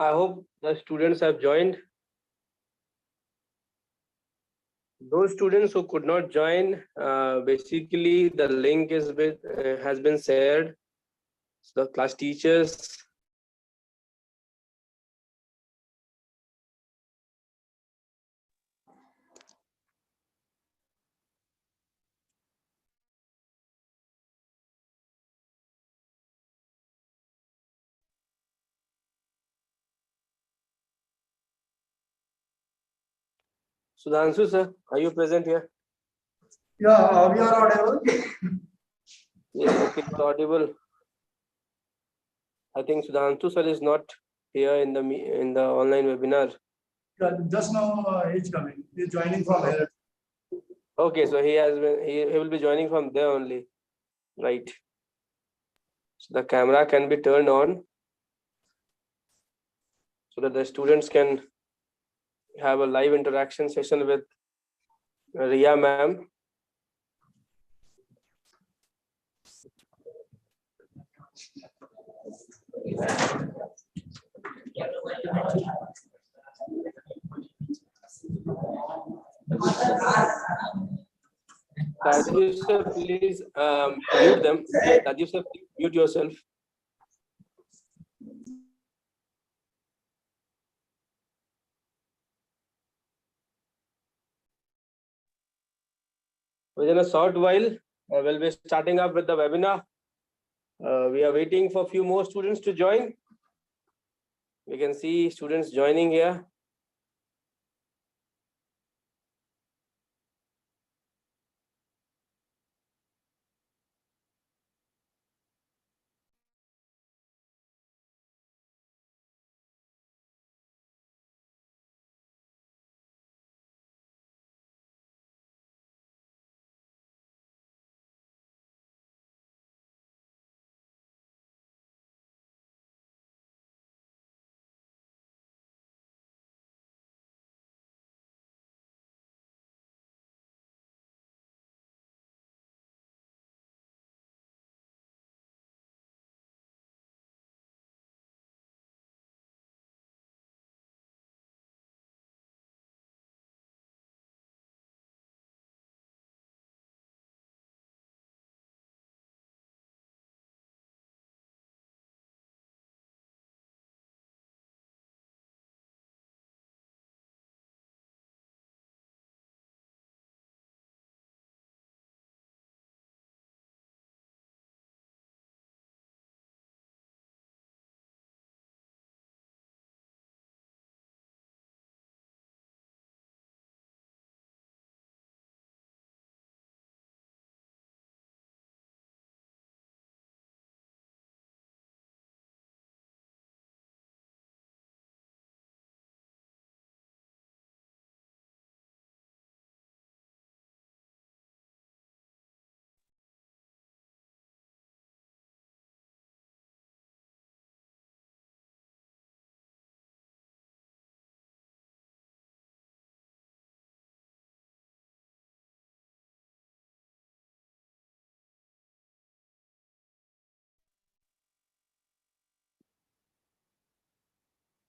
I hope the students have joined. Those students who could not join, basically the link has been shared. So the class teachers. Sudhanshu sir, are you present here? Yeah, we are audible. Yes, okay, you're audible. I think Sudhanshu sir is not here in the online webinar. Yeah, just now he's coming. He's joining from here. Okay, so he will be joining from there only, right? So the camera can be turned on so that the students can have a live interaction session with Ria ma'am. Rajiv sir, please mute them. Rajiv sir, please mute yourself. Within a short while, we'll be starting up with the webinar. We are waiting for a few more students to join. We can see students joining here.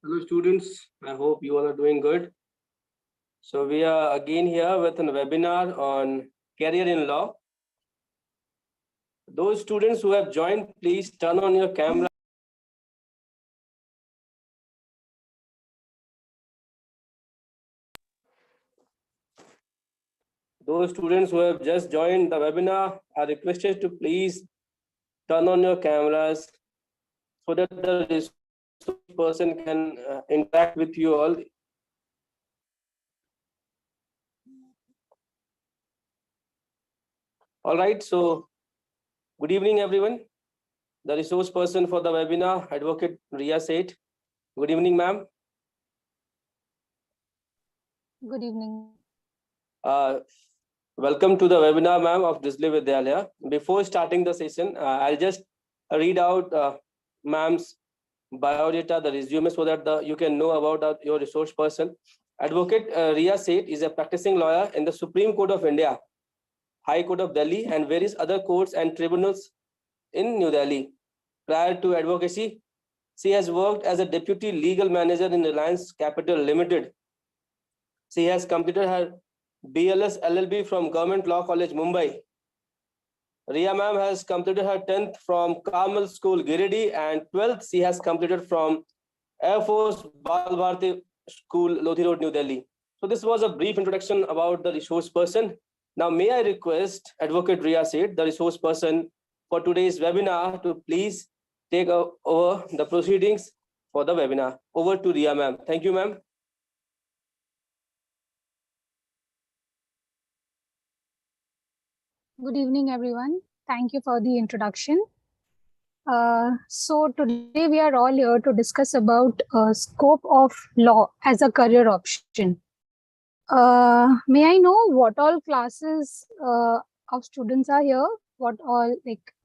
Hello students, I hope you all are doing good. So we are again here with a webinar on career in law. Those students who have joined, please turn on your camera. Those students who have just joined the webinar are requested to please turn on your cameras so that the resource person can interact with you all. All right, so good evening, everyone. The resource person for the webinar, Advocate Ria Seth. Good evening, ma'am. Good evening. Welcome to the webinar, ma'am, of Grizzly Vidyalaya. Before starting the session, I'll just read out ma'am's biodata, the resume, so that you can know about your resource person. Advocate Ria Seth is a practicing lawyer in the Supreme Court of India, High Court of Delhi, and various other courts and tribunals in New Delhi. Prior to advocacy, She has worked as a deputy legal manager in Reliance Capital Limited. She has completed her BLS LLB from Government Law College, Mumbai. Ria ma'am has completed her 10th from Carmel School, Giridih, and 12th she has completed from Air Force Bal Bharati School, Lodhi Road, New Delhi. So this was a brief introduction about the resource person. Now may I request Advocate Ria Seth, the resource person for today's webinar, to please take over the proceedings for the webinar. Over to Ria ma'am. Thank you, ma'am. Good evening, everyone. Thank you for the introduction. So today we are all here to discuss about scope of law as a career option. May I know what all classes of students are here? What all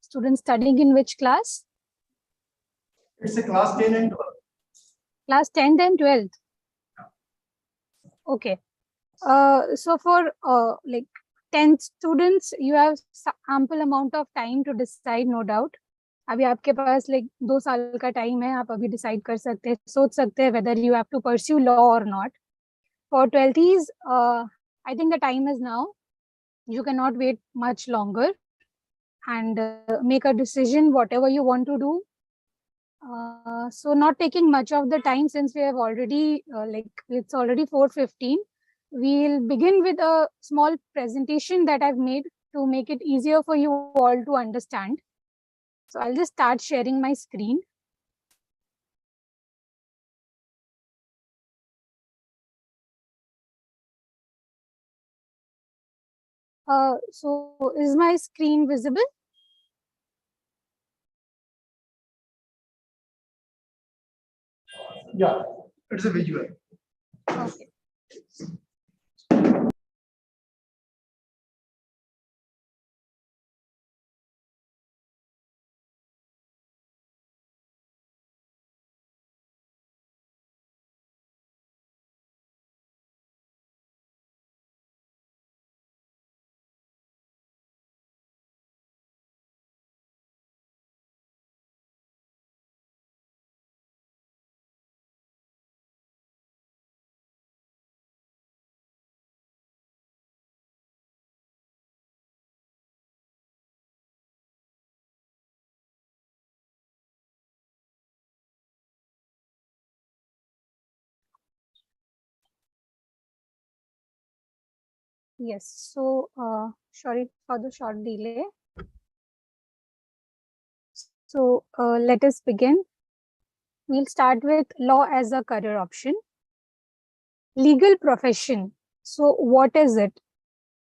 students studying in which class? It's a class 10 and 12. Class 10th and 12th. Okay. So for 10th students, you have ample amount of time to decide, no doubt. अभी आपके पास 2 साल का time है, आप अभी decide कर सकते हैं, सोच सकते हैं whether you have to pursue law or not. For 12th, I think the time is now. You cannot wait much longer and make a decision whatever you want to do. So not taking much of the time, since we have already it's already 4:15. We'll begin with a small presentation that I've made to make it easier for you all to understand. So I'll just start sharing my screen. So is my screen visible? Yeah, it's a visual. Okay. Yes, so sorry for the short delay. So let us begin. We'll start with law as a career option. Legal profession. So what is it?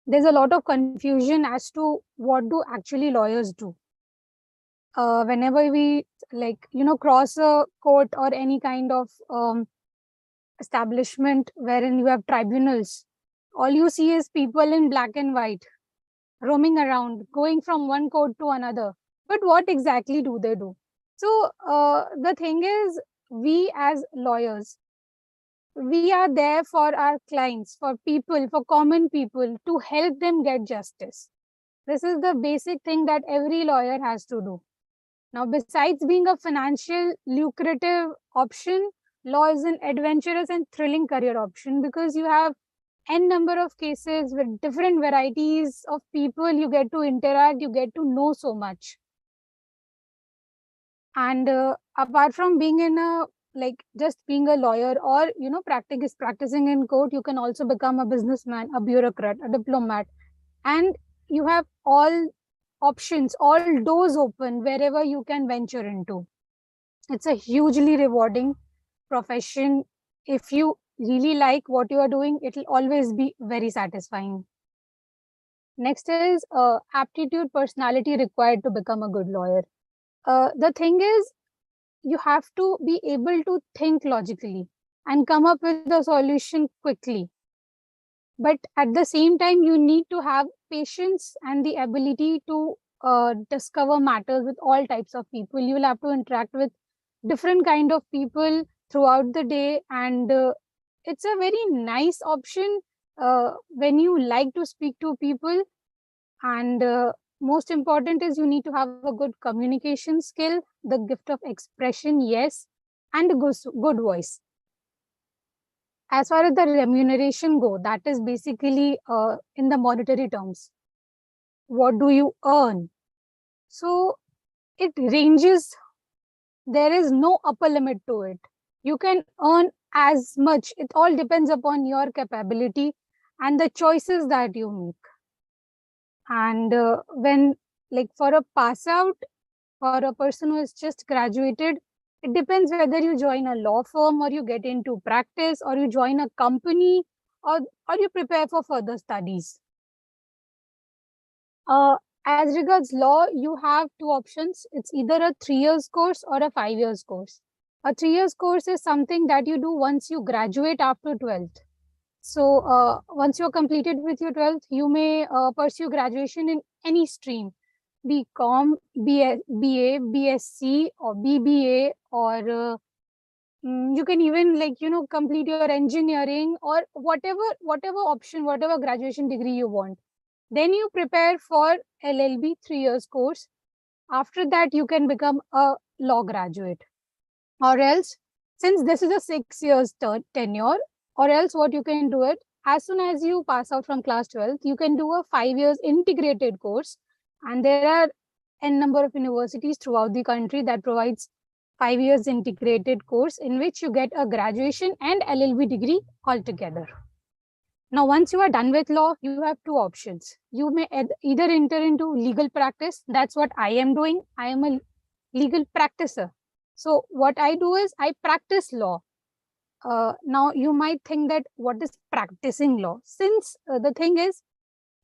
There's a lot of confusion as to what do actually lawyers do. Whenever we cross a court or any kind of establishment wherein you have tribunals, all you see is people in black and white roaming around, going from one court to another. But what exactly do they do? So the thing is, we as lawyers, we are there for our clients, for people, for common people, to help them get justice. This is the basic thing that every lawyer has to do. Now, besides being a financial lucrative option, law is an adventurous and thrilling career option because you have n number of cases with different varieties of people. You get to interact, you get to know so much. And apart from being in a just being a lawyer or practicing in court, you can also become a businessman, a bureaucrat, a diplomat, and you have all options, all doors open wherever you can venture into. It's a hugely rewarding profession. If you really like what you are doing, it will always be very satisfying. Next is aptitude, personality required to become a good lawyer. The thing is, you have to be able to think logically and come up with a solution quickly. But at the same time, you need to have patience and the ability to discover matters with all types of people. You will have to interact with different kind of people throughout the day, and it's a very nice option when you like to speak to people. And most important is you need to have a good communication skill, the gift of expression, yes, and a good voice. As far as the remuneration go, that is basically in the monetary terms. What do you earn? So it ranges. There is no upper limit to it. You can earn as much. It all depends upon your capability and the choices that you make. And when, like, for a pass out, for a person who has just graduated, it depends whether you join a law firm or you get into practice or you join a company or you prepare for further studies. As regards law, you have two options. It's either a 3 years course or a 5 years course. A 3 years course is something that you do once you graduate after 12th. So once you're completed with your 12th, you may pursue graduation in any stream, BCom, BA, BSc or BBA, or you can even, like, complete your engineering or whatever option, whatever graduation degree you want. Then you prepare for LLB 3 years course. After that, you can become a law graduate. Or else, since this is a 6 years tenure, or else what you can do it, as soon as you pass out from class 12th, you can do a 5 years integrated course. And there are n number of universities throughout the country that provides 5 years integrated course in which you get a graduation and LLB degree altogether. Now, once you are done with law, you have two options. You may either enter into legal practice. That's what I am doing. I am a legal practicer. So what I do is I practice law. Now, you might think that what is practicing law? Since the thing is,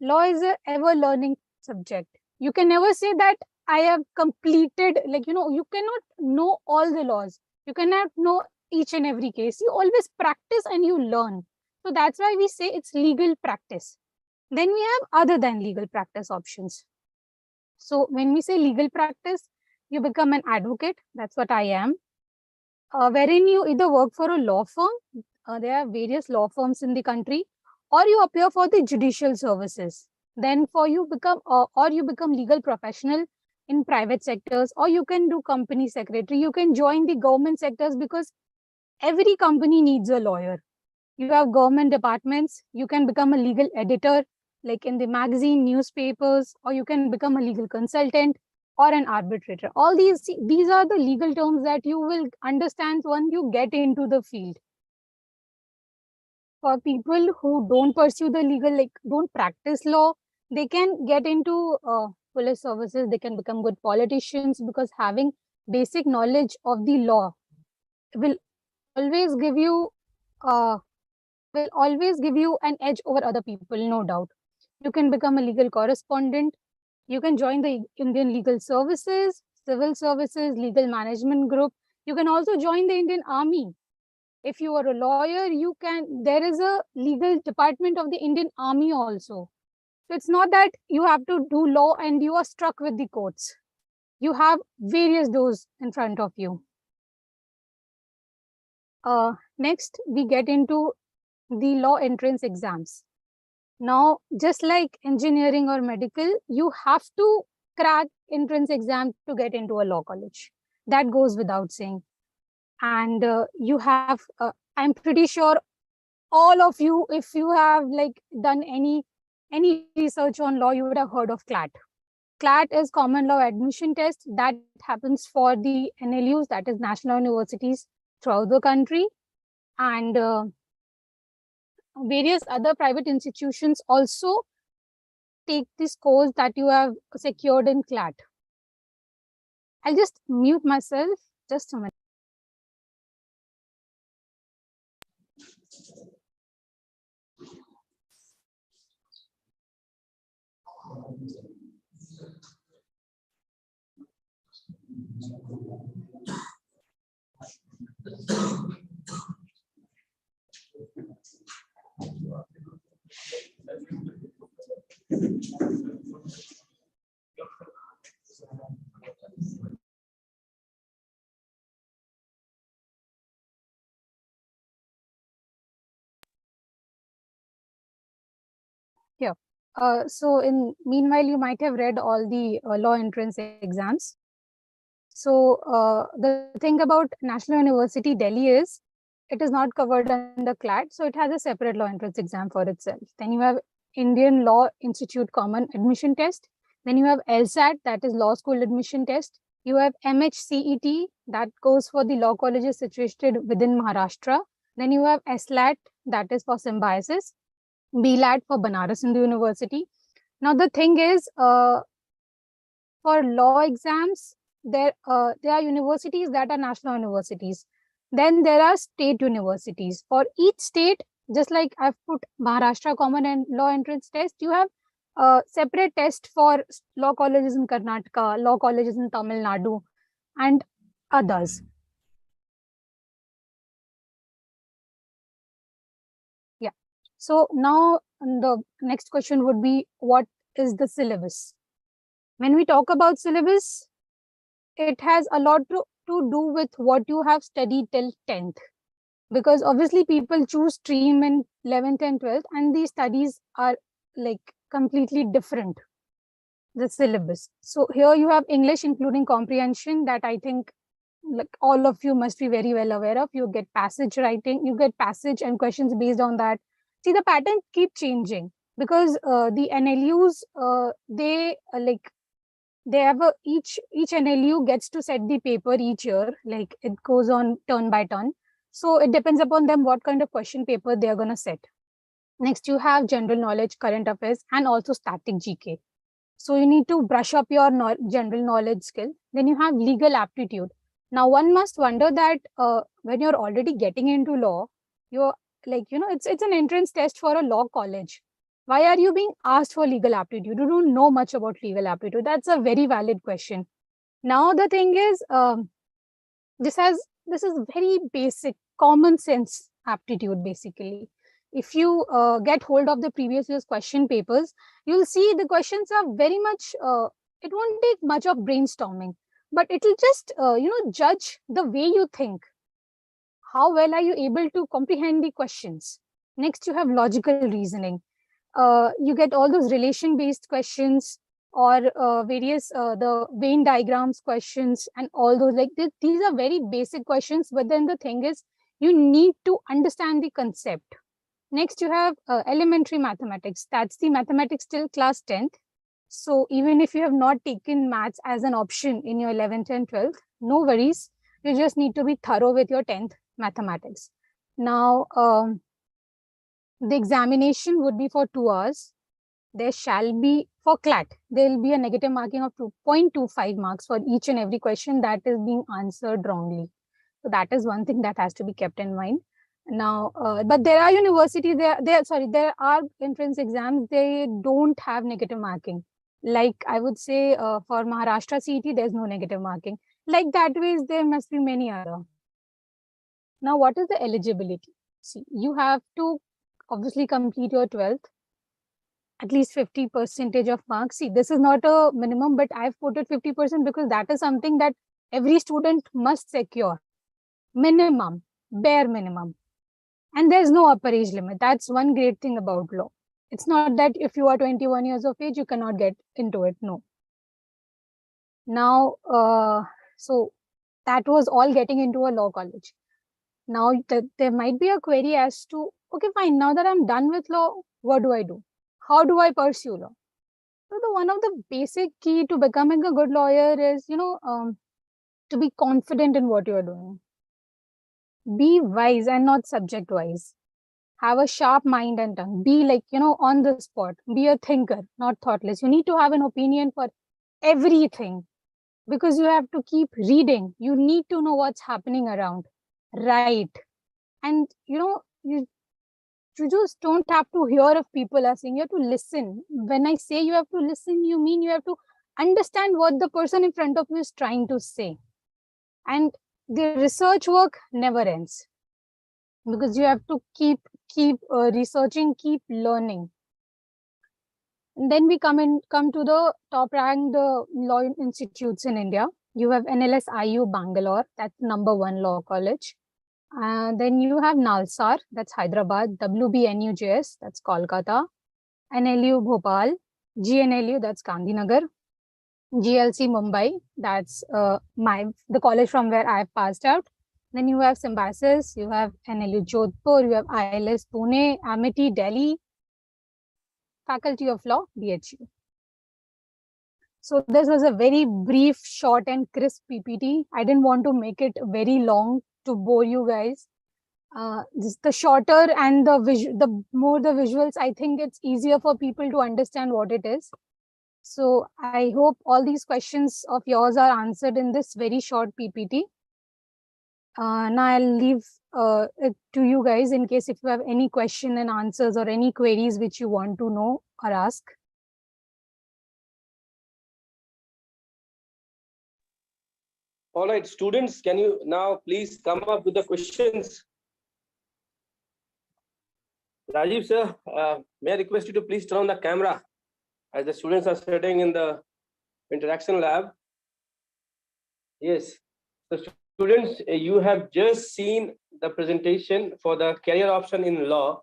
law is a ever learning subject. You can never say that I have completed, like, you cannot know all the laws. You cannot know each and every case. You always practice and you learn. So that's why we say it's legal practice. Then we have other than legal practice options. So when we say legal practice, you become an advocate. That's what I am. Wherein you either work for a law firm. There are various law firms in the country, or you appear for the judicial services. Then you become legal professional in private sectors, or you can do company secretary. You can join the government sectors because every company needs a lawyer. You have government departments. You can become a legal editor, like in the magazine, newspapers, or you can become a legal consultant or an arbitrator. All these are the legal terms that you will understand when you get into the field. For people who don't pursue the legal, like don't practice law, they can get into police services. They can become good politicians because having basic knowledge of the law will always give you an edge over other people, no doubt. You can become a legal correspondent. You can join the Indian Legal Services, Civil Services, Legal Management Group. You can also join the Indian Army. If you are a lawyer, there is a legal department of the Indian Army also. So it's not that you have to do law and you are stuck with the courts. You have various doors in front of you. Next, we get into the law entrance exams. Now, just like engineering or medical, you have to crack entrance exam to get into a law college. That goes without saying. And you have, I'm pretty sure all of you, if you have like done any research on law, you would have heard of CLAT. CLAT is Common Law Admission Test that happens for the NLUs, that is National Universities throughout the country. And various other private institutions also take this course that you have secured in CLAT. I'll just mute myself just a minute. Yeah. So meanwhile, you might have read all the law entrance exams. So the thing about National University Delhi is it is not covered under CLAT, so it has a separate law entrance exam for itself. Then you have Indian Law Institute Common Admission Test. Then you have LSAT, that is Law School Admission Test. You have MHCET, that goes for the law colleges situated within Maharashtra. Then you have SLAT, that is for Symbiosis. BLAT for Banaras Hindu University. Now the thing is, for law exams, there are universities that are national universities. Then there are state universities. For each state, just like I've put Maharashtra Common and Law Entrance Test, you have a separate test for law colleges in Karnataka, law colleges in Tamil Nadu, and others. Yeah. So now the next question would be, what is the syllabus? When we talk about syllabus, it has a lot to do with what you have studied till 10th. Because obviously people choose stream in 11th and 12th, and these studies are like completely different, the syllabus. So here you have English including comprehension, that I think like all of you must be very well aware of. You get passage writing, you get passage and questions based on that. See, the pattern keep changing because the NLUs, they have each NLU gets to set the paper each year, like it goes on turn by turn. So it depends upon them what kind of question paper they are going to set. Next, you have general knowledge, current affairs, and also static GK. So you need to brush up your general knowledge skill. Then you have legal aptitude. Now one must wonder that when you're already getting into law, you're like, it's an entrance test for a law college. Why are you being asked for legal aptitude? You don't know much about legal aptitude. That's a very valid question. Now the thing is, this is very basic, common sense aptitude basically. If you get hold of the previous year's question papers, you'll see the questions are very much, it won't take much of brainstorming, but it'll just, judge the way you think. How well are you able to comprehend the questions? Next, you have logical reasoning. You get all those relation-based questions or various the Venn diagrams questions and all those. Like these are very basic questions, but then the thing is, you need to understand the concept. Next, you have elementary mathematics. That's the mathematics till class 10th. So even if you have not taken maths as an option in your 11th and 12th, no worries. You just need to be thorough with your 10th mathematics. Now, the examination would be for 2 hours. There shall be, for CLAT, there will be a negative marking of 2.25 marks for each and every question that is being answered wrongly. So that is one thing that has to be kept in mind. Now, but there are universities, there are entrance exams, they don't have negative marking. Like I would say for Maharashtra CET, there's no negative marking. Like that ways, there must be many other. Now, what is the eligibility? See, you have to obviously complete your 12th, at least 50% of marks. See, this is not a minimum, but I've put it 50% because that is something that every student must secure. Minimum, bare minimum. And there's no upper age limit. That's one great thing about law. It's not that if you are 21 years of age, you cannot get into it. No. Now, so that was all getting into a law college. Now, there might be a query as to, okay, fine, now that I'm done with law, what do I do? How do I pursue law? So one of the basic key to becoming a good lawyer is, to be confident in what you're doing. Be wise and not subject wise. Have a sharp mind and tongue. Be like, on the spot. Be a thinker, not thoughtless. You need to have an opinion for everything because you have to keep reading. You need to know what's happening around. Right. And, you just don't have to hear if people are saying. You have to listen. When I say you have to listen, you mean you have to understand what the person in front of you is trying to say. And the research work never ends because you have to keep researching, keep learning. And then we come to the top ranked law institutes in India. You have NLSIU Bangalore, that's #1 law college. Then you have Nalsar, that's Hyderabad. WBNUJS, that's Kolkata. NLU Bhopal. GNLU, that's Gandhinagar. GLC Mumbai. That's the college from where I passed out. Then you have Symbiosis, you have NLU Jodhpur, you have ILS Pune, Amity Delhi, Faculty of Law, DHU. So this was a very brief, short and crisp PPT. I didn't want to make it very long to bore you guys. Just the shorter and the more the visuals, I think it's easier for people to understand what it is. So I hope all these questions of yours are answered in this very short PPT. Now I'll leave it to you guys in case if you have any question and answers or any queries which you want to know or ask. All right, students, can you now please come up with the questions? Rajiv sir, may I request you to please turn on the camera as the students are sitting in the interaction lab. Yes, so students, you have just seen the presentation for the career option in law.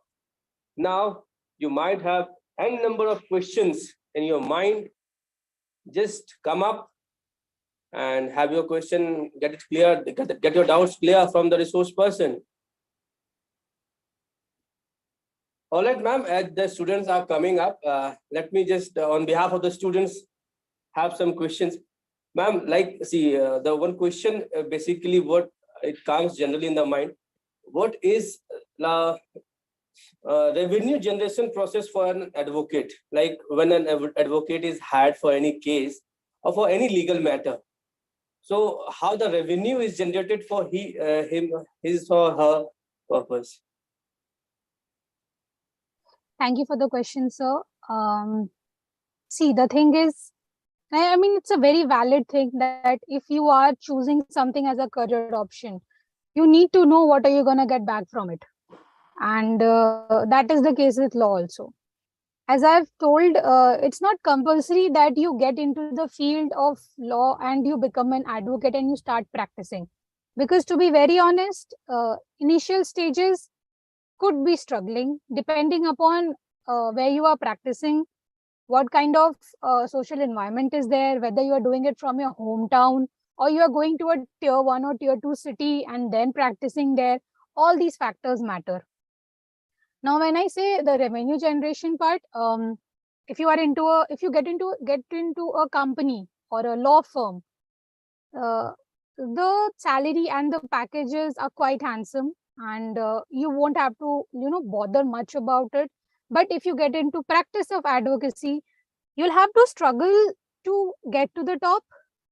Now, you might have n number of questions in your mind. Just come up and have your question, get it clear, get your doubts clear from the resource person. All right, ma'am, as the students are coming up, let me just, on behalf of the students, have some questions. Ma'am, like, see, the one question, basically what it comes generally in the mind, what is the revenue generation process for an advocate? Like when an advocate is hired for any case or for any legal matter. So how the revenue is generated for his or her purpose? Thank you for the question, sir. See, the thing is, I mean, it's a very valid thing that if you are choosing something as a career option, you need to know what are you going to get back from it. And that is the case with law also. As I've told, it's not compulsory that you get into the field of law and you become an advocate and you start practicing. Because to be very honest, initial stages could be struggling depending upon where you are practicing, what kind of social environment is there, whether you are doing it from your hometown or you are going to a tier 1 or tier 2 city and then practicing there. All these factors matter. Now, when I say the revenue generation part, if you get into a company or a law firm, the salary and the packages are quite handsome, and you won't have to bother much about it. But if you get into practice of advocacy, you'll have to struggle to get to the top,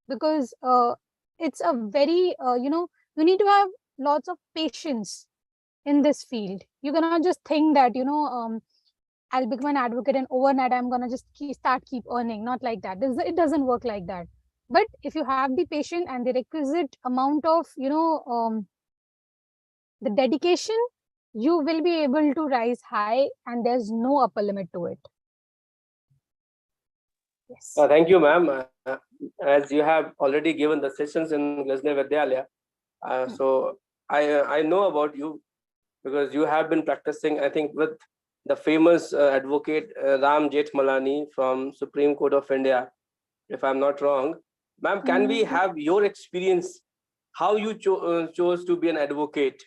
because it's a very you need to have lots of patience in this field. You cannot just think that I'll become an advocate and overnight I'm gonna just keep earning. Not like that. It doesn't work like that. But if you have the patience and the requisite amount of the dedication, you will be able to rise high, and there's no upper limit to it. Yes. Thank you, ma'am. As you have already given the sessions in Grizzly Vidyalaya, so I know about you because you have been practicing, I think, with the famous advocate Ram Jethmalani from Supreme Court of India, if I'm not wrong. Ma'am, can we have your experience, how you chose to be an advocate?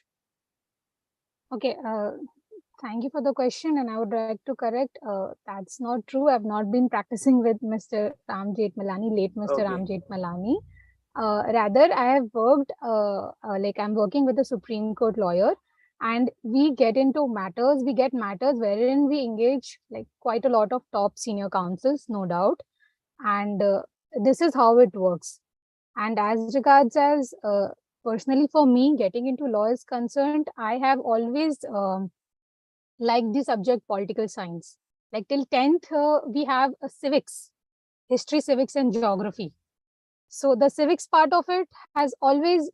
Okay, thank you for the question, and I would like to correct, that's not true. I've not been practicing with Mr. Ram Jethmalani, late Mr. Ram Jethmalani. Rather, I have worked, like I'm working with a Supreme Court lawyer, and we get matters wherein we engage like quite a lot of top senior counsels, no doubt. And this is how it works. And as regards as personally for me, getting into law is concerned, I have always liked the subject political science. Like till 10th, we have a civics, history, civics, and geography. So the civics part of it has always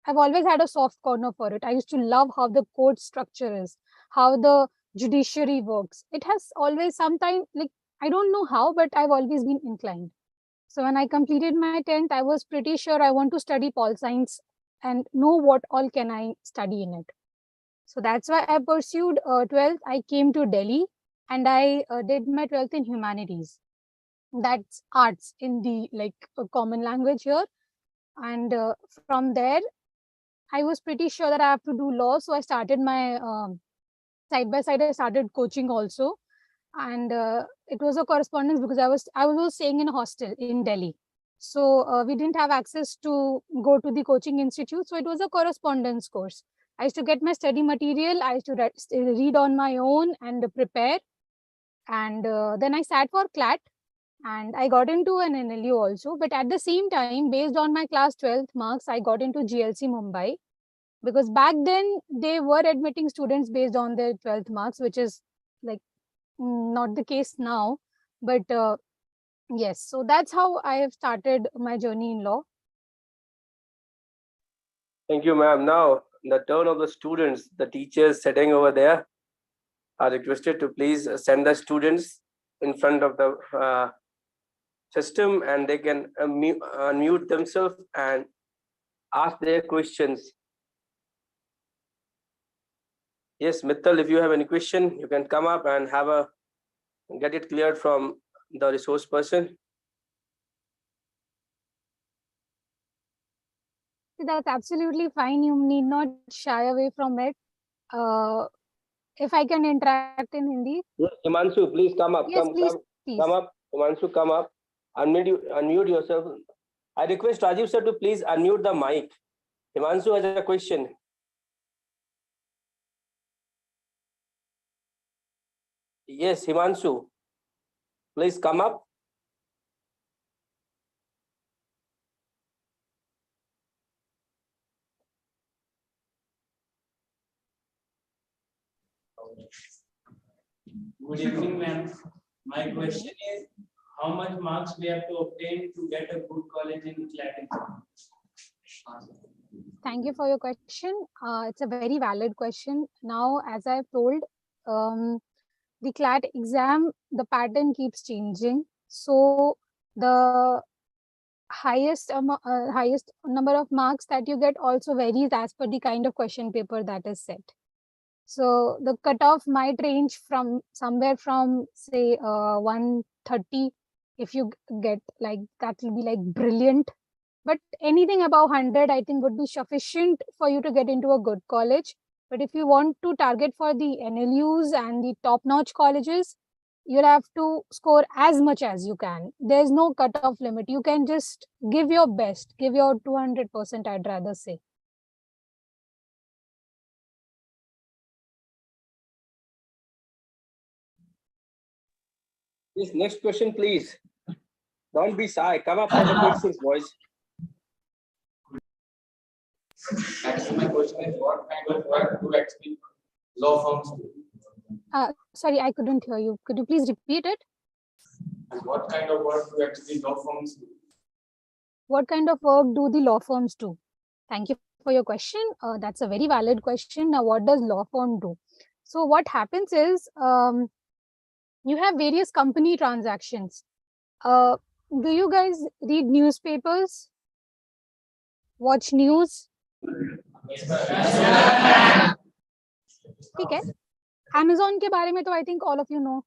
I've always had a soft corner for it. I used to love how the court structure is, how the judiciary works. It has always sometimes, like, I don't know how, but I've always been inclined. So when I completed my 10th, I was pretty sure I want to study pol science and know what all can I study in it. So that's why I pursued 12th. I came to Delhi and I did my 12th in humanities. That's arts in the like common language here. And from there, I was pretty sure that I have to do law. So I started my side by side. I started coaching also, and it was a correspondence because I was staying in a hostel in Delhi. So we didn't have access to go to the coaching institute. So it was a correspondence course. I used to get my study material. I used to read on my own and prepare. And then I sat for CLAT and I got into an NLU also. But at the same time, based on my class 12th marks, I got into GLC Mumbai, because back then they were admitting students based on their 12th marks, which is like not the case now. But yes, so that's how I have started my journey in law. Thank you, ma'am. Now, the turn of the students, the teachers sitting over there are requested to please send the students in front of the system, and they can unmute themselves and ask their questions. Yes, Mittal, if you have any question, you can come up and get it cleared from the resource person. That's absolutely fine. You need not shy away from it. If I can interact in Hindi. Yes, Himanshu, please come up. Yes, please. Come up. Himanshu, come up. Unmute yourself. I request Rajiv sir to please unmute the mic. Himanshu has a question. Yes, Himanshu, please come up. Good evening, ma'am. My question is, how much marks we have to obtain to get a good college in CLAT exam? Thank you for your question. It's a very valid question. Now, as I've told, the CLAT exam, the pattern keeps changing. So the highest number of marks that you get also varies as per the kind of question paper that is set. So the cutoff might range from somewhere from say 130. If you get like that, will be like brilliant. But anything above 100, I think, would be sufficient for you to get into a good college. But if you want to target for the NLUs and the top-notch colleges, you'll have to score as much as you can. There's no cutoff limit. You can just give your best, give your 200%, I'd rather say. Yes, next question, please. Don't be shy. Come up for the questions, boys. Actually, my question is, what kind of work do actually law firms do? Sorry, I couldn't hear you. Could you please repeat it? And what kind of work do actually law firms do? What kind of work do the law firms do? Thank you for your question. That's a very valid question. Now, what does law firm do? So what happens is, you have various company transactions. Do you guys read newspapers? Watch news? ठीक है. Amazon के बारे में तो I think all of you know.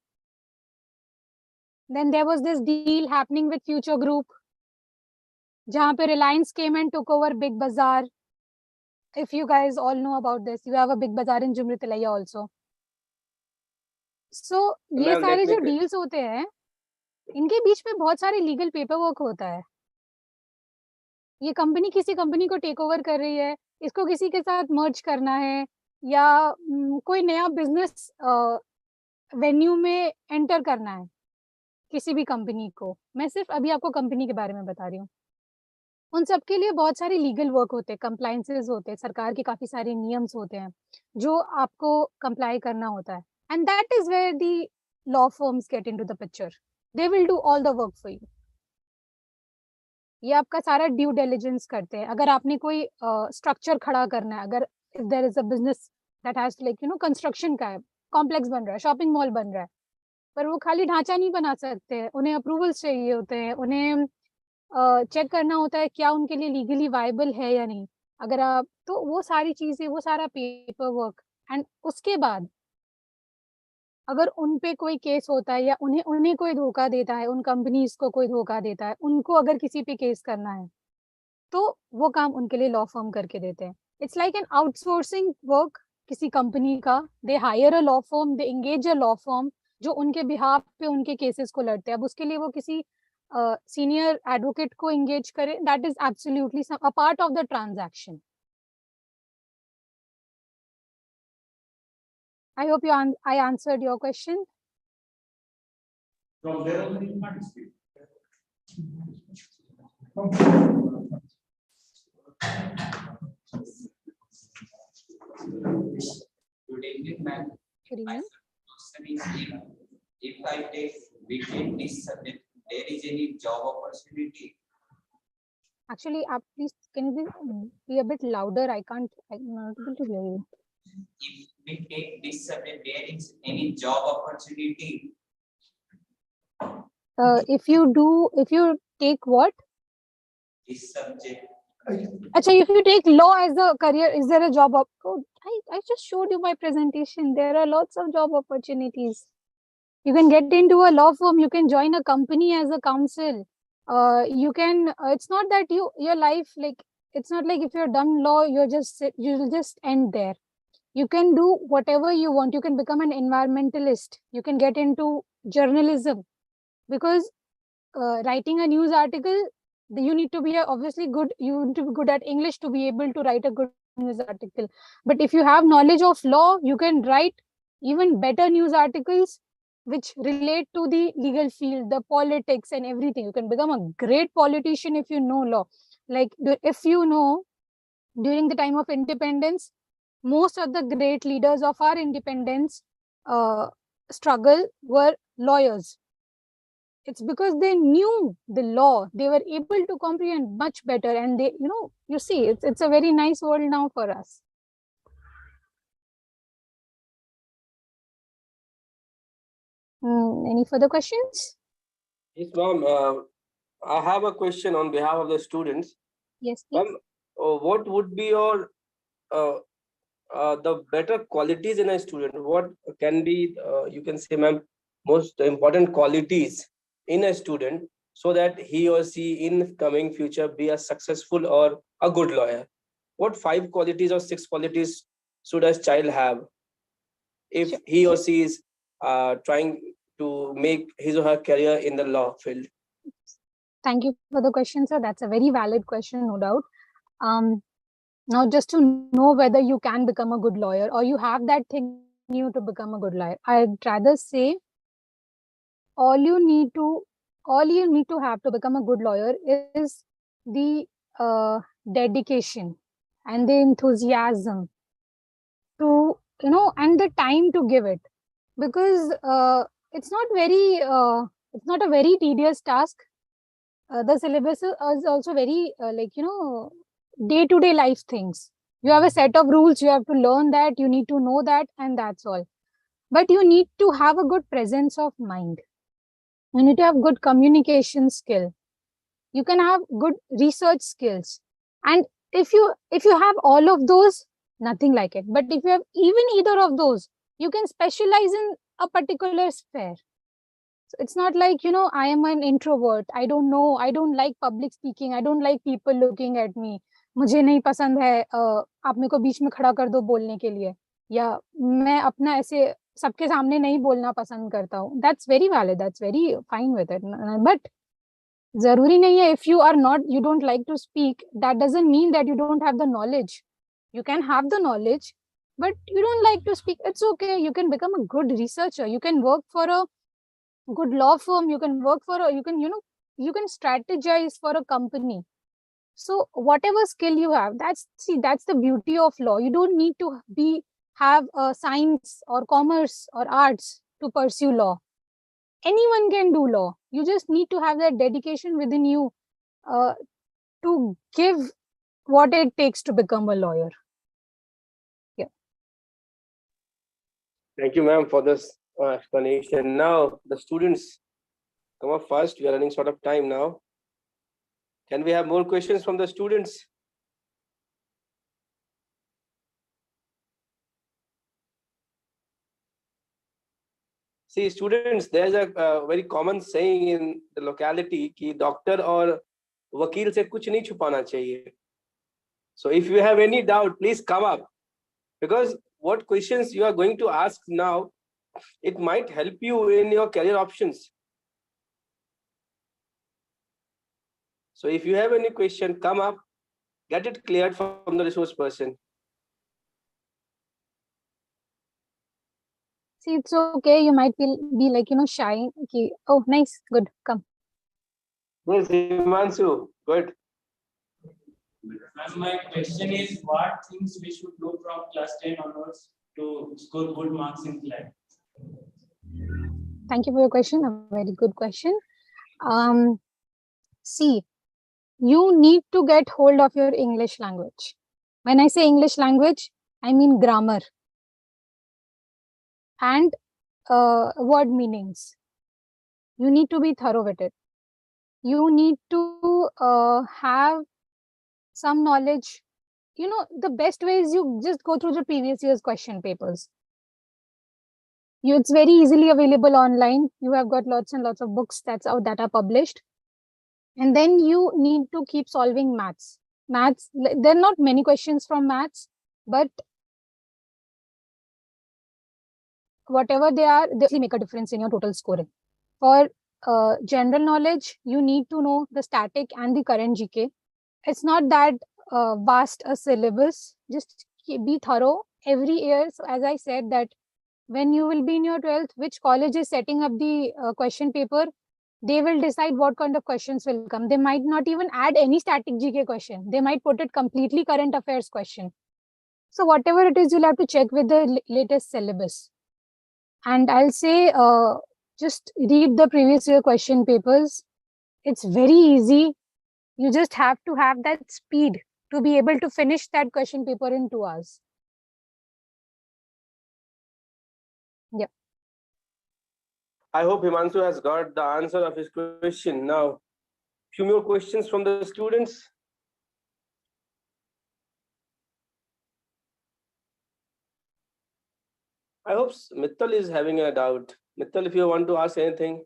Then there was this deal happening with Future Group, जहाँ पे Reliance came and took over Big Bazaar. If you guys all know about this, you have a Big Bazaar in Grizzly Vidyalaya also. So ये सारे जो deals होते हैं, इनके बीच में बहुत सारे legal paperwork होता है. ये कंपनी किसी कंपनी को टेक ओवर कर रही है, इसको किसी के साथ मर्ज करना है, या कोई नया बिजनेस वेन्यू में एंटर करना है किसी भी कंपनी को. मैं सिर्फ अभी आपको कंपनी के बारे में बता रही हूँ. उन सब के लिए बहुत सारे लीगल वर्क होते हैं, कंप्लायंसेस होते हैं, सरकार के काफी सारे नियम्स होते हैं जो आपको कंप्लाई करना होता है. And that is where the law firms get into the picture. They will do all the work for you. ये आपका सारा ड्यू डिलिजेंस करते हैं. अगर आपने कोई स्ट्रक्चर खड़ा करना है, अगर there is a business that has like construction का है, कॉम्प्लेक्स बन रहा है, शॉपिंग मॉल बन रहा है, पर वो खाली ढांचा नहीं बना सकते, उन्हें अप्रूवल्स चाहिए होते हैं, उन्हें चेक करना होता है क्या उनके लिए लीगली वायबल है या नहीं. अगर आप तो वो सारी चीजें, वो सारा पेपर वर्क, एंड उसके बाद अगर उन पे कोई केस होता है या उन्हें कोई धोखा देता है, उन कंपनीज को कोई धोखा देता है, उनको अगर किसी पे केस करना है तो वो काम उनके लिए लॉ फर्म करके देते हैं. It's like an outsourcing work किसी कंपनी का. They hire a law firm, they engage a law firm जो उनके बिहाफ पे उनके केसेस को लड़ते हैं. अब उसके लिए वो किसी सीनियर एडवोकेट को एंगेज करे, that is absolutely a part of the transaction. I hope I answered your question. From there only you can't speak. Good evening, ma'am. Good My evening. question is, if I take between this subject, there is any job opportunity? Actually, please, can you be a bit louder? I'm not able to hear you. If we take this subject, there is any job opportunity? If you take what? This subject. Achha, if you take law as a career, is there a job? I just showed you my presentation. There are lots of job opportunities. You can get into a law firm. You can join a company as a counsel. You can. It's not that your life, like, it's not like if you're done law, you'll just end there. You can do whatever you want. You can become an environmentalist. You can get into journalism, because writing a news article, you need to be obviously good. You need to be good at English to be able to write a good news article. But if you have knowledge of law, you can write even better news articles which relate to the legal field, the politics and everything. You can become a great politician if you know law. Like, if you know, during the time of independence, most of the great leaders of our independence struggle were lawyers. It's because they knew the law. They were able to comprehend much better, and they, you see, it's a very nice world now for us. Any further questions? Yes, ma'am. I have a question on behalf of the students. Yes, please. Ma'am, what would be your the better qualities in a student? What can be, you can say, ma'am, most important qualities in a student so that he or she in coming future be a successful or a good lawyer? What 5 qualities or 6 qualities should a child have if he or she is trying to make his or her career in the law field? Thank you for the question, sir. That's a very valid question, no doubt. Now, just to know whether you can become a good lawyer or you have that thing in you to become a good lawyer, I'd rather say all you need to have to become a good lawyer is the dedication and the enthusiasm to, and the time to give it, because it's not a very tedious task. The syllabus is also very day-to-day life things. You have a set of rules, you have to learn that, you need to know that, and that's all. But you need to have a good presence of mind. You need to have good communication skill. You can have good research skills. And if you have all of those, nothing like it. But if you have even either of those, you can specialize in a particular sphere. So it's not like, I am an introvert. I don't know. I don't like public speaking. I don't like people looking at me. मुझे नहीं पसंद है आप मेरे को बीच में खड़ा कर दो बोलने के लिए, या मैं अपना ऐसे सबके सामने नहीं बोलना पसंद करता हूँ. That's very valid. That's very fine with it. But जरूरी नहीं है, if you don't like to speak, that doesn't mean that you don't have the knowledge. You can have the knowledge, but you don't like to speak. It's okay. You can become a good researcher. You can work for a good law firm. You can work for you can strategize for a company. So whatever skill you have, that's the beauty of law. You don't need to have science or commerce or arts to pursue law. Anyone can do law. You just need to have that dedication within you to give what it takes to become a lawyer. Yeah. Thank you, ma'am, for this explanation. Now, the students come up first. We are running short of time now. Can we have more questions from the students? See, students, there's a very common saying in the locality कि doctor और वकील से कुछ नहीं छुपाना चाहिए. So if you have any doubt, please come up, because what questions you are going to ask now, it might help you in your career options. So if you have any question, come up, get it cleared from the resource person. See, it's okay. You might be like, shy. Okay. Oh, nice. Good. Come. Yes, Himanshu, good. And my question is, what things we should do from class 10 onwards to score good marks in CLAT? Thank you for your question. A very good question. See, you need to get hold of your English language. When I say English language, I mean grammar and word meanings. You need to be thorough with it. You need to have some knowledge. The best way is you just go through the previous year's question papers. It's very easily available online. You have got lots and lots of books that are published. And then you need to keep solving maths. There are not many questions from maths, but whatever they are, they make a difference in your total scoring. For general knowledge, you need to know the static and the current GK. It's not that vast a syllabus. Just be thorough every year. So as I said that when you will be in your 12th, which college is setting up the question paper, they will decide what kind of questions will come. They might not even add any static GK question. They might put it completely current affairs question. So whatever it is, you'll have to check with the latest syllabus. And I'll say, just read the previous year question papers. It's very easy. You just have to have that speed to be able to finish that question paper in 2 hours. Yeah. I hope Himanshu has got the answer of his question. Now, few more questions from the students. I hope Mittal is having a doubt. Mittal, if you want to ask anything.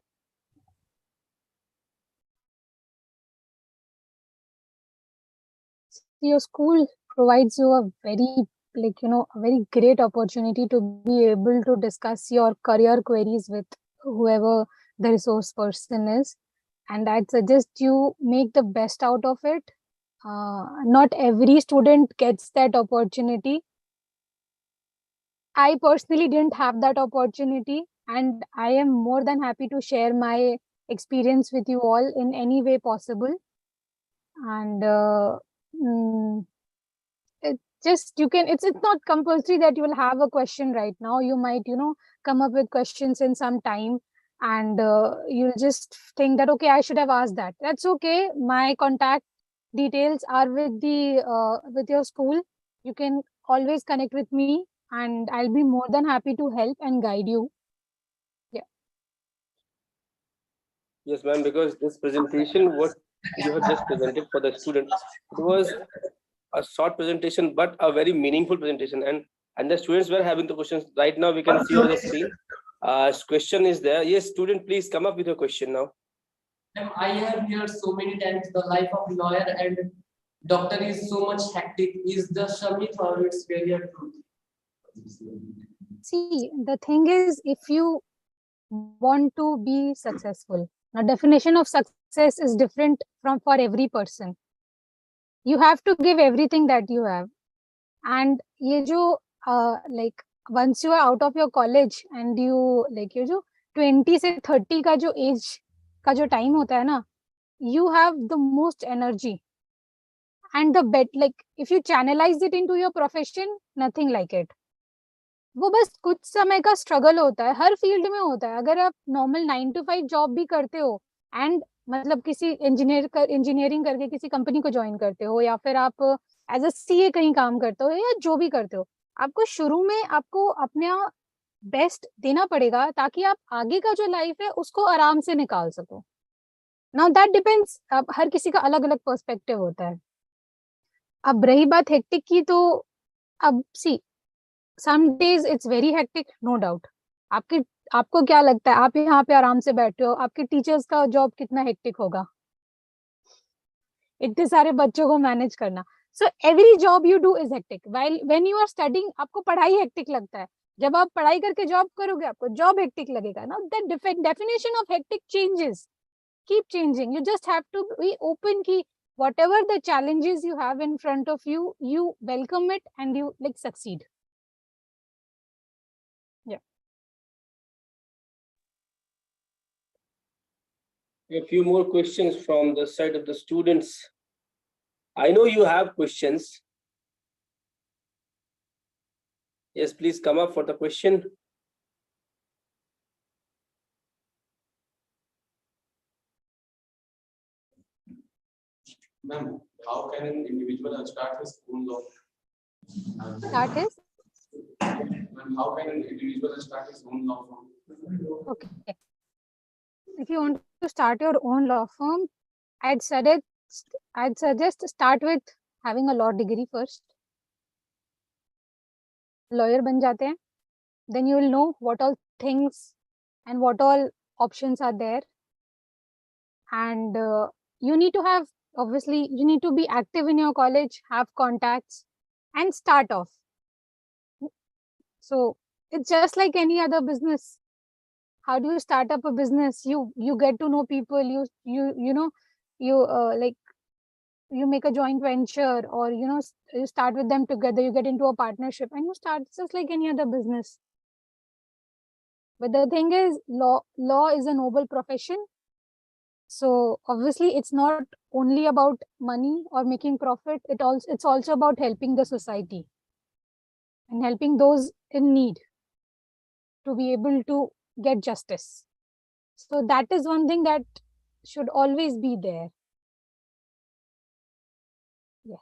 Your school provides you a very, a very great opportunity to be able to discuss your career queries with whoever the resource person is. And I'd suggest you make the best out of it. Not every student gets that opportunity. I personally didn't have that opportunity, and I am more than happy to share my experience with you all in any way possible. And it's not compulsory that you will have a question right now. You might, come up with questions in some time, and you'll just think that, okay, I should have asked that. That's okay. My contact details are with your school. You can always connect with me, and I'll be more than happy to help and guide you. Yeah. Yes, ma'am, because this presentation, what you have just presented for the students, it was a short presentation, but a very meaningful presentation. And the students were having the questions. Right now, we can see on the screen. Question is there. Yes, student, please come up with your question now. I have heard so many times the life of lawyer and doctor is so much hectic. Is the myth or it's really a truth? See, the thing is, if you want to be successful, now definition of success is different for every person. You have to give everything that you have. And once you are out of your college and you 20 से 30 का जो age का जो time होता है ना, you have the most energy and if you channelize it into your profession, nothing like it. वो बस कुछ समय का struggle होता है, हर field में होता है. अगर आप normal 9 to 5 job भी करते हो and मतलब किसी engineering करके किसी company को join करते हो, या फिर आप as a CA कहीं काम करते हो, या जो भी करते हो, आपको शुरू में आपको अपना बेस्ट देना पड़ेगा ताकि आप आगे का जो लाइफ है उसको आराम से निकाल सको. नाउ दैट डिपेंड्स, हर किसी का अलग अलग पर्सपेक्टिव होता है. अब रही बात हेक्टिक की, तो अब see some days it's very hectic, no doubt. आपको क्या लगता है, आप यहाँ पे आराम से बैठे हो, आपके टीचर्स का जॉब कितना हेक्टिक होगा, इतने सारे बच्चों को मैनेज करना. So every job you do is hectic. When you are studying, आपको पढ़ाई हेक्टिक लगता है. जब आप पढ़ाई करके जॉब करोगे, आपको जॉब हेक्टिक लगेगा ना. That definition of hectic changes, keep changing. You just have to be open ki whatever the challenges you have in front of you, you welcome it and you like succeed. Yeah. A few more questions from the side of the students. I know you have questions. Yes, please come up for the question. Ma'am, how can an individual start his own law? Start is Ma'am, how can an individual start his own law firm? okay. If you want to start your own law firm, I'd suggest start with having a law degree first. Lawyer ban jate hain, then you will know what all things and what all options are there. And you need to have, obviously, you need to be active in your college, have contacts, and start off. So it's just like any other business. How do you start up a business? You get to know people. You know like you make a joint venture, or you start with them together. You get into a partnership, and you start just like any other business. But the thing is, law is a noble profession. So obviously, it's not only about money or making profit. It's also about helping the society and helping those in need to be able to get justice. So that is one thing that should always be there. Yes.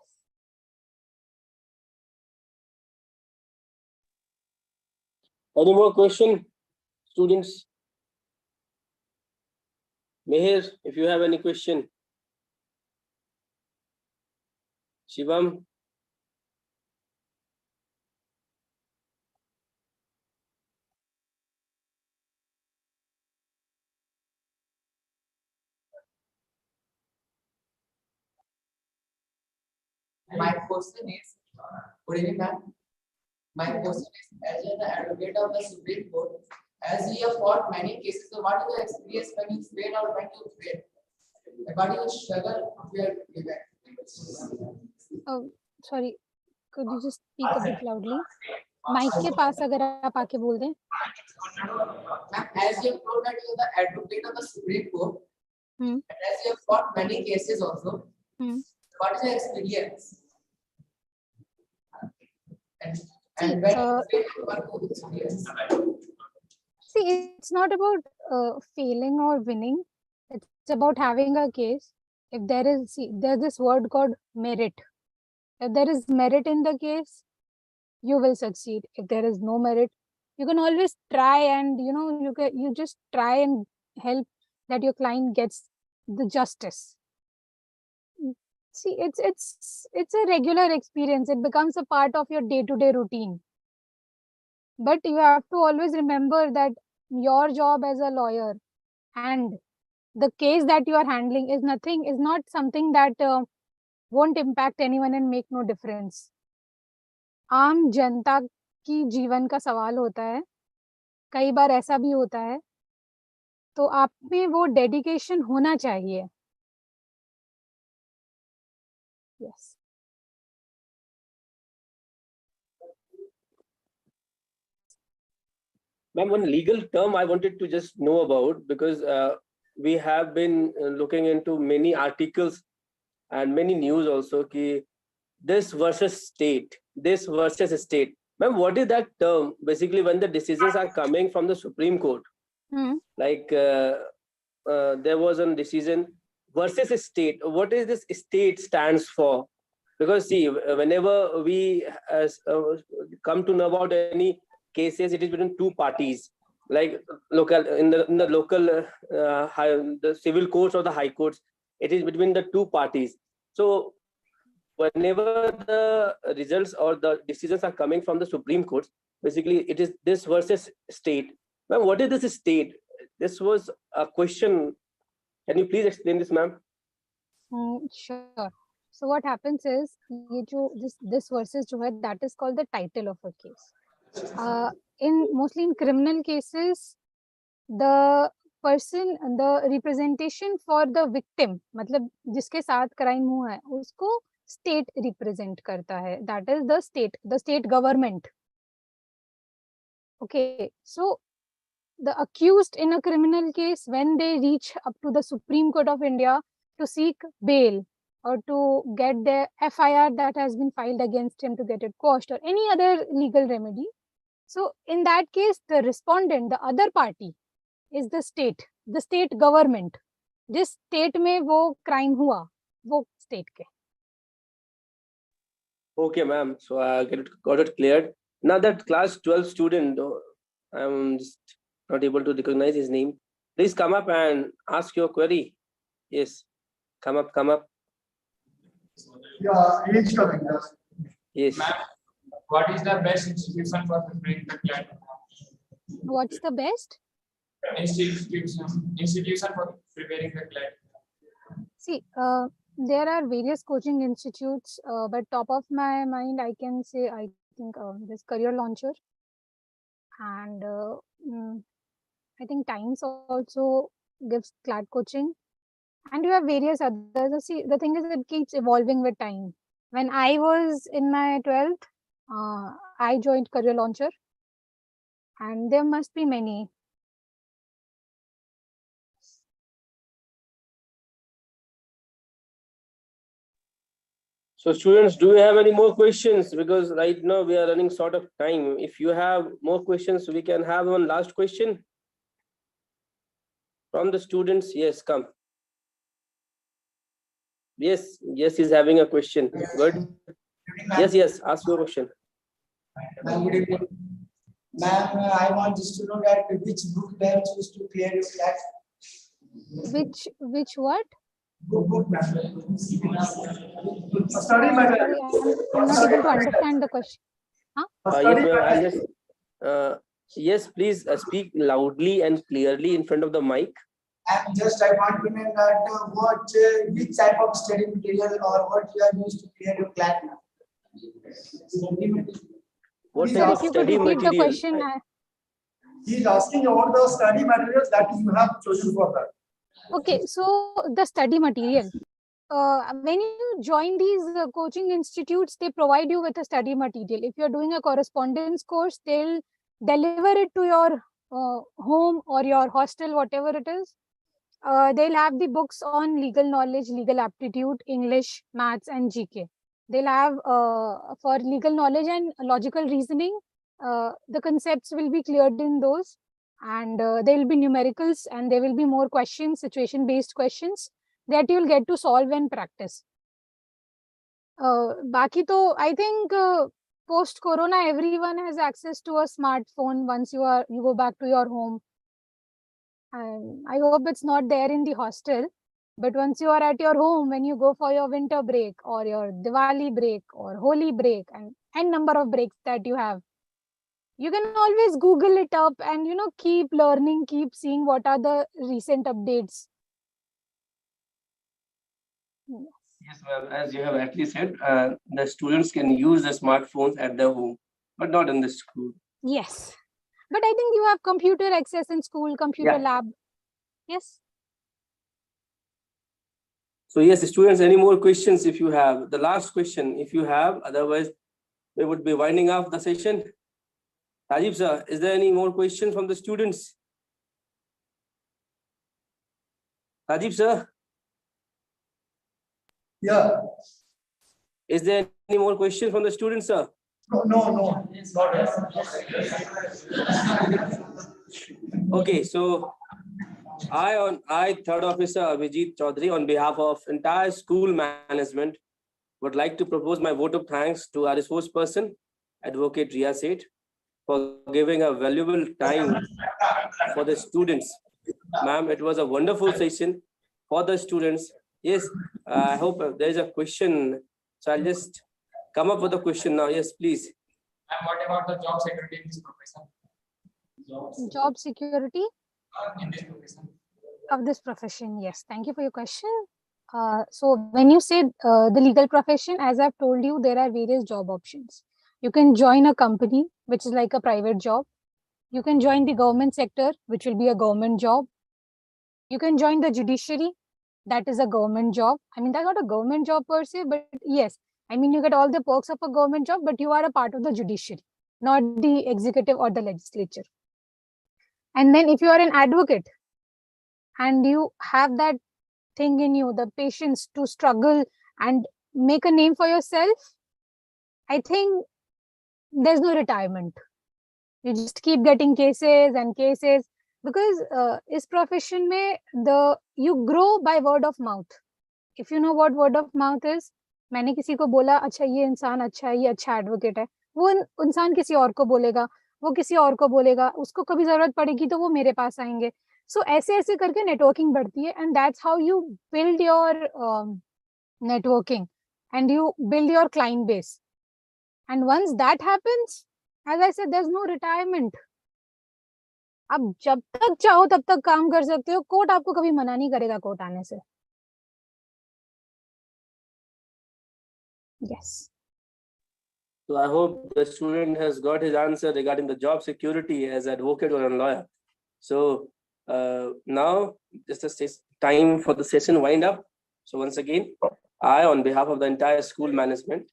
Any more question, students? Meher, if you have any question. Shivam. My question is, good evening, ma'am. My question is, as you are the advocate of the Supreme Court, as you have fought many cases, so what is your experience when you fail or when you fail? What is your struggle you have given? Oh, sorry. Could you just speak a bit loudly? Mic के पास अगर आप आके बोल दें. Ma'am, as you have told that you are the advocate of the Supreme Court, Hmm. and as you have fought many cases also, what is your experience? And when you fail, what is your experience? See, it's not about failing or winning. It's about having a case. If there is, there's this word called merit. If there is merit in the case, you will succeed. If there is no merit, you can always try, and you just try and help that your client gets the justice. See, it's a regular experience. It becomes a part of your day-to-day routine. But you have to always remember that your job as a lawyer and the case that you are handling is not something that won't impact anyone and make no difference. आम जनता की जीवन का सवाल होता है, कई बार ऐसा भी होता है, तो आप में वो डेडिकेशन होना चाहिए. Yes. Ma'am, one legal term I wanted to just know about, because we have been looking into many articles and many news also, ki this versus state. Ma'am, what is that term? Basically, when the decisions are coming from the Supreme Court, like there was a decision versus state. What is this state stands for? Because see, whenever we come to know about any cases, it is between two parties, like local in the local the civil courts or the high courts. It is between the two parties. So whenever the results or the decisions are coming from the Supreme Court, basically it is this versus state. Ma'am, what is this state? This was a question. Can you please explain this, ma'am? Sure. So what happens is this versus जो है, that is called the title of a case. In mostly in criminal cases, the representation for the victim, मतलब जिसके साथ crime हुआ है, उसको state represent करता है. That is the state government. Okay, so the accused in a criminal case, when they reach up to the Supreme Court of India to seek bail or to get the FIR that has been filed against him to get it quashed or any other legal remedy. So in that case, the respondent, the other party, is the state government. जिस state में वो crime हुआ, वो state के. Okay, ma'am. So I got it cleared. Now that class 12 student, I'm just not able to recognize his name. Please come up and ask your query. Yes, come up. Yeah, age coming. Yes. Ma'am, what is the best institution for preparing the CLAT? What's the best? Institution for preparing the CLAT. See, there are various coaching institutes, but top of my mind, I can say, I think this Career Launcher, and I think Times also gives CLAT coaching, and you have various others. See, the thing is, it keeps evolving with time. When I was in my 12th, I joined Career Launcher, and there must be many. So students, do you have any more questions? Because right now we are running short of time. If you have more questions, we can have one last question from the students. Yes, come. Yes, he's having a question. Good. Yes, ask your question. Ma'am, good evening. Ma'am, I want just to know that which book they have choose to clear your CLAT. Which what? Book, ma'am. Study Sorry, matter. I'm not able to understand the question. Yes, ma'am, I'll just, yes, please speak loudly and clearly in front of the mic. And just I want to know that which type of study material or what you have used to clear your CLAT. What Please type Sir, of if you could study repeat the material? question. He is asking about the study materials that you have chosen for that. Okay, so the study material. When you join these coaching institutes, they provide you with a study material. If you're doing a correspondence course, they'll deliver it to your home or your hostel, whatever it is. They'll have the books on legal knowledge, legal aptitude, English, maths, and GK. They'll have for legal knowledge and logical reasoning, the concepts will be cleared in those, and there will be numericals, and there will be more questions, situation-based questions that you'll get to solve and practice. Baki to, I think post-corona, everyone has access to a smartphone once you go back to your home. I hope it's not there in the hostel, but once you are at your home, when you go for your winter break or your Diwali break or Holi break and number of breaks that you have, you can always Google it up and, keep learning, keep seeing what are the recent updates. Yes, ma'am. As you have actually said, the students can use the smartphones at their home, but not in the school. Yes. But I think you have computer access in school, computer lab. Yes. So yes, students, any more questions if you have? The last question, if you have, otherwise we would be winding off the session. Rajiv sir, is there any more questions from the students? Rajiv sir? Yeah. Is there any more questions from the students, sir? No. Okay, so I, third officer Abhijit Chaudhary, on behalf of entire school management, would like to propose my vote of thanks to our resource person, Advocate Riya Seth, for giving a valuable time for the students. Ma'am, it was a wonderful session for the students. Yes, I hope there is a question. So I'll just come up with a question now. Yes, please. And what about the job security in this profession? Job security in this profession? of this profession. Yes, thank you for your question. So when you say the legal profession, as I've told you, there are various job options. You can join a company, which is like a private job. You can join the government sector, which will be a government job. You can join the judiciary, that is a government job. I mean, that's not a government job per se, but yes, I mean, you get all the perks of a government job, but you are a part of the judiciary, not the executive or the legislature. And then if you are an advocate and you have that thing in you, the patience to struggle and make a name for yourself, I think there's no retirement. You just keep getting cases and cases, because इस profession में you grow by word of mouth. If you know what word of mouth is, मैंने किसी को बोला अच्छा ये इंसान अच्छा है, ये अच्छा एडवोकेट है, वो इंसान किसी और को बोलेगा, वो किसी और को बोलेगा, उसको कभी जरूरत पड़ेगी तो वो मेरे पास आएंगे. So ऐसे ऐसे करके नेटवर्किंग बढ़ती है, and that's how you build your networking and you build your client base. And once that happens, as I said, there's no retirement. आप जब तक चाहो तब तक काम कर सकते हो, कोर्ट आपको कभी मना नहीं करेगा कोर्ट आने से. Yes. So I hope the student has got his answer regarding the job security as advocate or a lawyer. So now just a time for the session wind up. So once again, I, on behalf of the entire school management,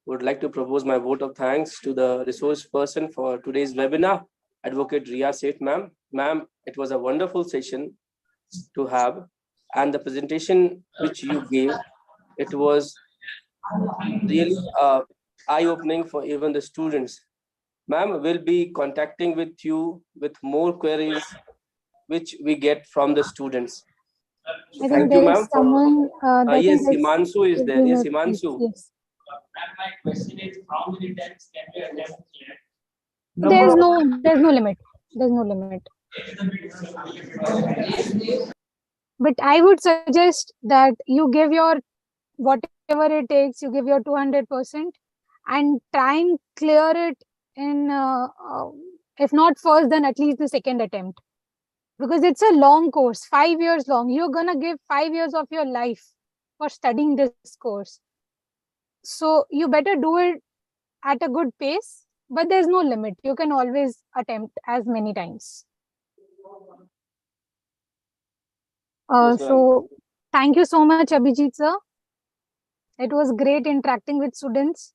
would like to propose my vote of thanks to the resource person for today's webinar, Advocate Riya Seth ma'am. Ma'am, it was a wonderful session to have, and the presentation which you gave, it was really eye-opening for even the students. Ma'am, we'll be contacting with you with more queries which we get from the students. I Thank think you, there ma'am. is someone. Yes, Himanshu is there. Yes, Himanshu. Yes. My question is, how many times can we attempt clear? There's no limit. There's no limit. But I would suggest that you give your whatever it takes, you give your 200% and try and clear it in, if not first, then at least the second attempt. Because it's a long course, 5 years long. You're gonna give 5 years of your life for studying this course. So you better do it at a good pace, but there's no limit. You can always attempt as many times. Yes, So thank you so much, Abhijit sir. It was great interacting with students.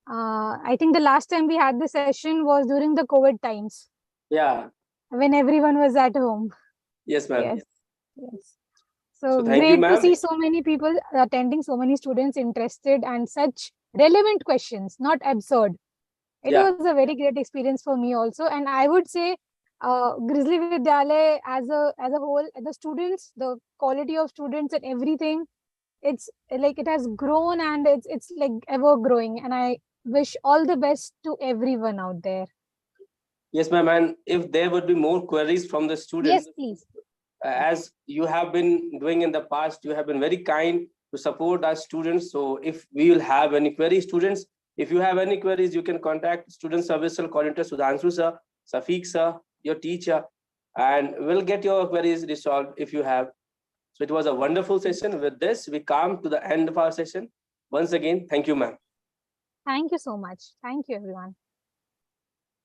I think the last time we had this session was during the COVID times. Yeah. When everyone was at home. Yes, ma'am. Yes. Yes. So thank you, great to ma'am. see so many people attending, so many students interested, and such relevant questions, not absurd. It Yeah. was a very great experience for me also. And I would say Grizzly Vidyalaya as a whole, the students, the quality of students and everything, it's like it has grown and it's like ever growing. And I wish all the best to everyone out there. Yes, ma'am. And if there would be more queries from the students, Yes, please. As you have been doing in the past, you have been very kind to support our students. So if we will have any queries, students, if you have any queries, you can contact Student Service Cell Coordinator Sudhanshu sir, Safiq sir, your teacher, and we'll get your queries resolved if you have. So it was a wonderful session. With this, we come to the end of our session. Once again, thank you, ma'am. Thank you so much. Thank you, everyone.